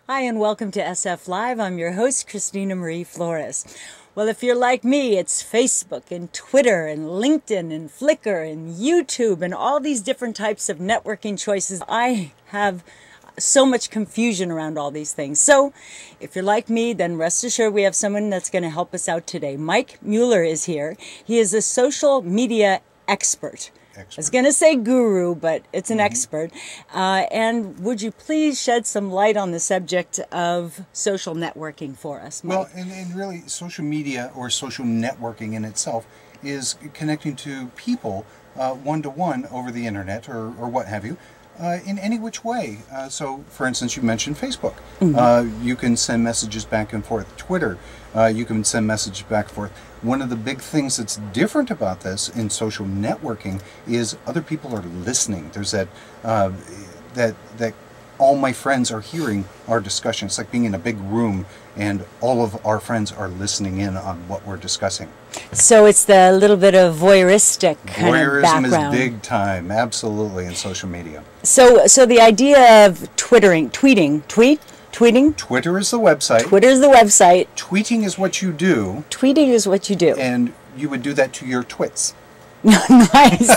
Hi and welcome to SF Live. I'm your host, Christina Marie Flores. Well, if you're like me, it's Facebook and Twitter and LinkedIn and Flickr and YouTube and all these different types of networking choices. I have so much confusion around all these things. So if you're like me, then rest assured we have someone that's going to help us out today. Mike Mueller is here. He is a social media expert. I was going to say guru, but it's an expert. And would you please shed some light on the subject of social networking for us, Mike? Well, and really social media or social networking in itself is connecting to people one-to-one over the internet or what have you. In any which way. So, for instance, you mentioned Facebook. You can send messages back and forth. Twitter, you can send messages back and forth. One of the big things that's different about this in social networking is other people are listening. There's that that all my friends are hearing our discussion. It's like being in a big room and all of our friends are listening in on what we're discussing. So it's the little bit of voyeuristic kind of background. Voyeurism is big time, absolutely, in social media. So the idea of tweeting. Twitter is the website. Twitter is the website. Tweeting is what you do. Tweeting is what you do. And you would do that to your twits. Nice.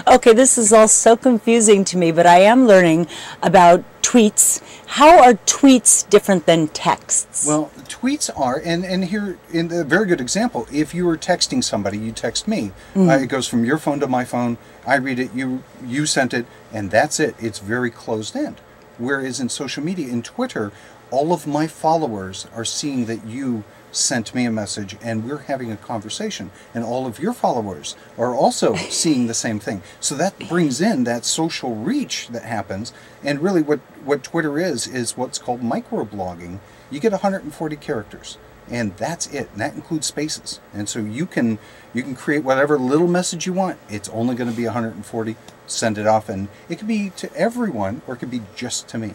Okay, this is all so confusing to me, but I am learning about tweets. How are tweets different than texts? Well, tweets are, and here, in a very good example, if you were texting somebody, you text me, it goes from your phone to my phone, I read it, you sent it, and that's it. It's very closed-end. Whereas in social media, in Twitter, all of my followers are seeing that you sent me a message and we're having a conversation, and all of your followers are also seeing the same thing. So that brings in that social reach that happens, and really what Twitter is what's called microblogging. You get 140 characters and that's it, and that includes spaces, and so you can create whatever little message you want. It's only going to be 140. Send it off, and it could be to everyone or it could be just to me.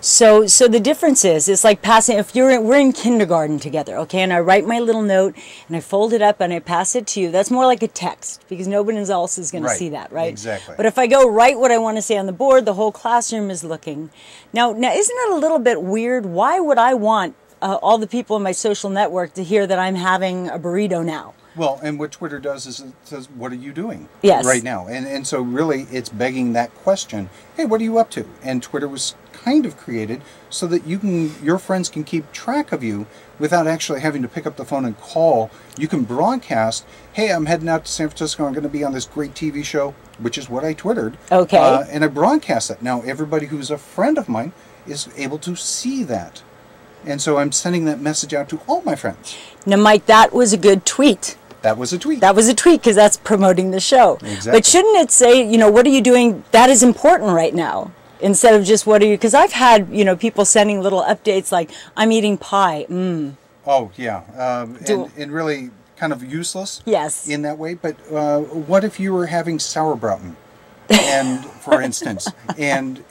So the difference is, it's like passing, if we're in kindergarten together, okay, and I write my little note and I fold it up and I pass it to you, that's more like a text because nobody else is going to see that, right? Exactly. But if I go write what I want to say on the board, the whole classroom is looking. Now isn't it a little bit weird? Why would I want all the people in my social network to hear that I'm having a burrito now? Well, and what Twitter does is it says, what are you doing right now? And so really it's begging that question, hey, what are you up to? And Twitter was kind of created so that your friends can keep track of you without actually having to pick up the phone and call. You can broadcast, hey, I'm heading out to San Francisco, I'm going to be on this great TV show, which is what I Twittered. Okay. And I broadcast it. Now everybody who's a friend of mine is able to see that. And so I'm sending that message out to all my friends. Now, Mike, that was a good tweet. That was a tweet. That was a tweet because that's promoting the show. Exactly. But shouldn't it say, what are you doing that is important right now? Instead of just what are you, because I've had, people sending little updates like, I'm eating pie. Oh, yeah. And really kind of useless. Yes. In that way. But what if you were having sauerbraten? And for instance, and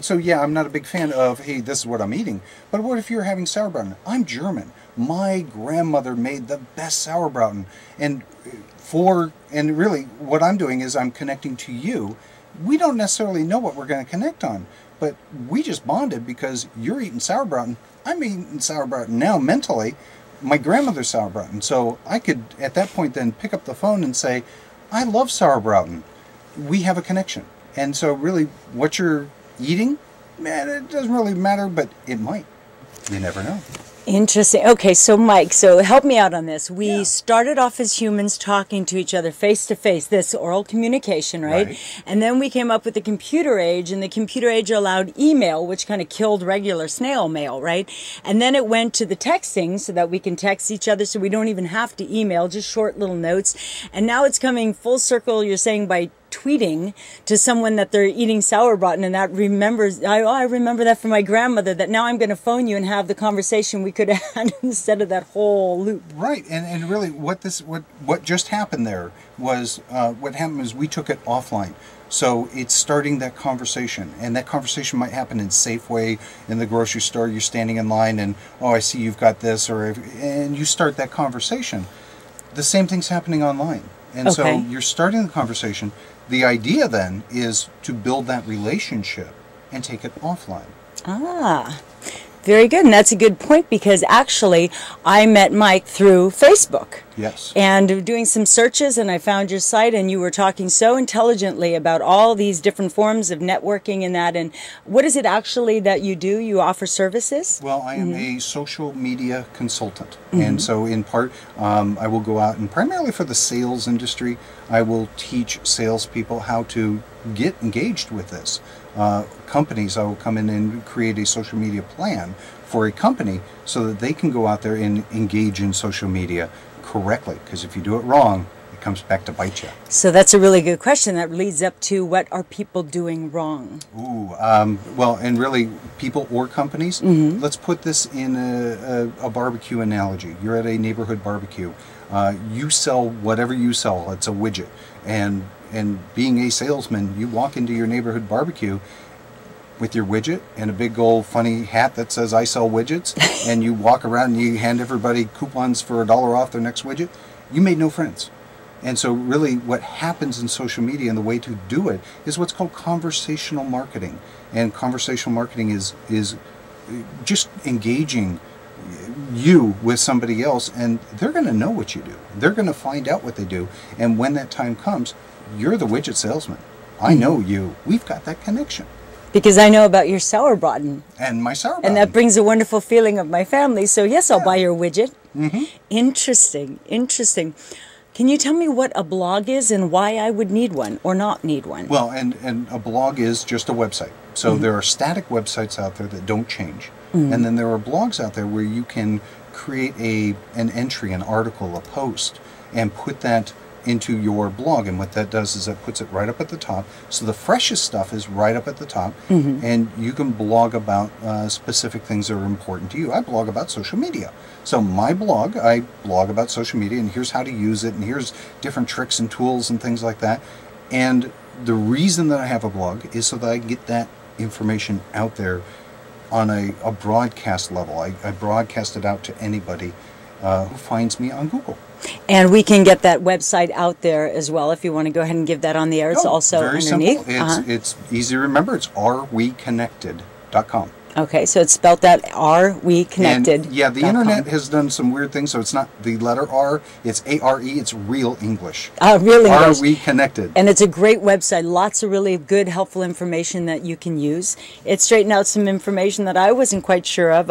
so yeah, I'm not a big fan of, hey, this is what I'm eating. But what if you're having sauerbraten? I'm German. My grandmother made the best sauerbraten, and really what I'm doing is I'm connecting to you. We don't necessarily know what we're going to connect on, but we just bonded because you're eating sauerbraten. I'm eating sauerbraten now mentally. My grandmother's sauerbraten, so I could at that point then pick up the phone and say, I love sauerbraten. We have a connection. And so really what you're eating, man, it doesn't really matter, but it might. You never know. Interesting. Okay, so Mike, so help me out on this. We started off as humans talking to each other face to face, this oral communication, right? And then we came up with the computer age, and the computer age allowed email, which kind of killed regular snail mail, right? And then it went to the texting so that we can text each other so we don't even have to email, just short little notes. And now it's coming full circle, you're saying, by tweeting to someone that they're eating sauerbraten, and that I remember that from my grandmother, that now I'm going to phone you and have the conversation we could have had instead of that whole loop. Right, and really what just happened there was, what happened is we took it offline. So it's starting that conversation, and that conversation might happen in Safeway, in the grocery store. You're standing in line and, oh, I see you've got this, and you start that conversation. the same thing's happening online. And so Okay. you're starting the conversation. The idea then is to build that relationship and take it offline. Ah, very good. And that's a good point, because actually I met Mike through Facebook. Yes. And doing some searches, and I found your site, and you were talking so intelligently about all these different forms of networking and that. And what is it actually that you do? You offer services? Well, I am a social media consultant. And so in part, I will go out and primarily for the sales industry, I will teach salespeople how to get engaged with this. Companies, I will come in and create a social media plan for a company so that they can go out there and engage in social media correctly. Because if you do it wrong, it comes back to bite you. So that's a really good question. That leads up to, what are people doing wrong? Ooh, well, and really, people or companies, let's put this in a barbecue analogy. You're at a neighborhood barbecue. You sell whatever you sell. It's a widget. And being a salesman, you walk into your neighborhood barbecue with your widget and a big old funny hat that says "I sell widgets," and you walk around and you hand everybody coupons for $1 off their next widget. You made no friends. And so really what happens in social media, and the way to do it, is what's called conversational marketing. And conversational marketing is just engaging you with somebody else, and they're going to know what you do. They're going to find out what they do. And when that time comes, you're the widget salesman. I know you. We've got that connection. Because I know about your sauerbraten. And my sauerbraten. And that brings a wonderful feeling of my family. So yes, I'll buy your widget. Mm-hmm. Interesting, interesting. Can you tell me what a blog is and why I would need one or not need one? Well, and a blog is just a website. So there are static websites out there that don't change. And then there are blogs out there where you can create an entry, an article, a post, and put that into your blog. And what that does is it puts it right up at the top. So the freshest stuff is right up at the top. And you can blog about specific things that are important to you. I blog about social media. So my blog, I blog about social media, and here's how to use it, and here's different tricks and tools and things like that. And the reason that I have a blog is so that I can get that information out there on a broadcast level. I broadcast it out to anybody who finds me on Google. And we can get that website out there as well if you want to go ahead and give that on the air. It's also very underneath. Simple. It's easy to remember. It's areweconnected.com. Okay, so it's spelled out areweconnected. And yeah, the internet has done some weird things, so it's not the letter R, it's A-R-E, it's real English. Real English. Are we connected? And it's a great website. Lots of really good, helpful information that you can use. It straightened out some information that I wasn't quite sure of.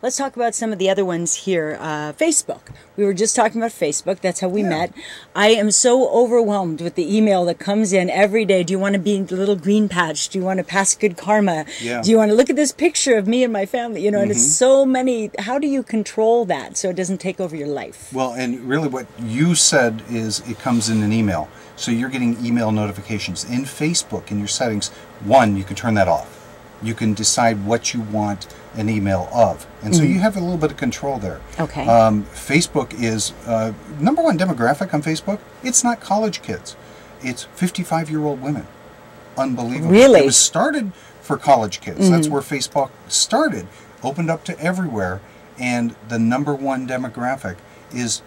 Let's talk about some of the other ones here. Facebook. We were just talking about Facebook. That's how we met. I am so overwhelmed with the email that comes in every day. Do you want to be in the little green patch? Do you want to pass good karma? Yeah. Do you want to look at this picture of me and my family? You know, and it's so many. How do you control that so it doesn't take over your life? Well, and really what you said is it comes in an email. So you're getting email notifications. In Facebook, in your settings, you can turn that off. You can decide what you want an email of. And so you have a little bit of control there. Okay. Facebook is, number one demographic on Facebook, it's not college kids. It's 55-year-old women. Unbelievable. Really? It was started for college kids. That's where Facebook started. Opened up to everywhere. And the number one demographic is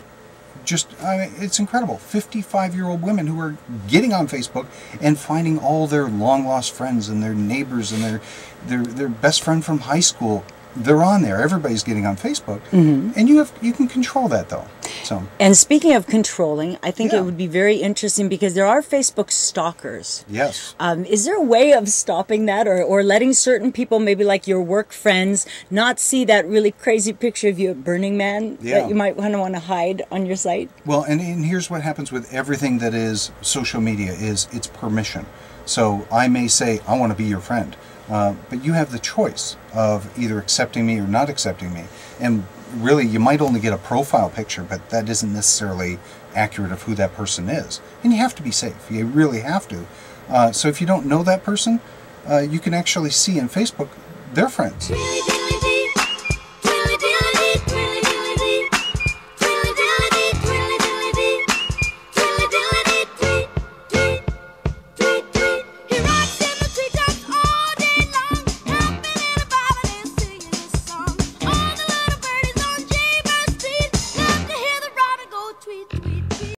just, it's incredible. 55-year-old women who are getting on Facebook and finding all their long-lost friends and their neighbors and their best friend from high school. They're on there. Everybody's getting on Facebook. And you can control that, though. So. And speaking of controlling, I think it would be very interesting because there are Facebook stalkers. Yes. Is there a way of stopping that or letting certain people, maybe like your work friends, not see that really crazy picture of you at Burning Man that you might want to hide on your site? Well, and here's what happens with everything that is social media is it's permission. So I may say, I want to be your friend. But you have the choice of either accepting me or not accepting me. And really, you might only get a profile picture, but that isn't necessarily accurate of who that person is. And you have to be safe. You really have to. So if you don't know that person, you can actually see in Facebook their friends.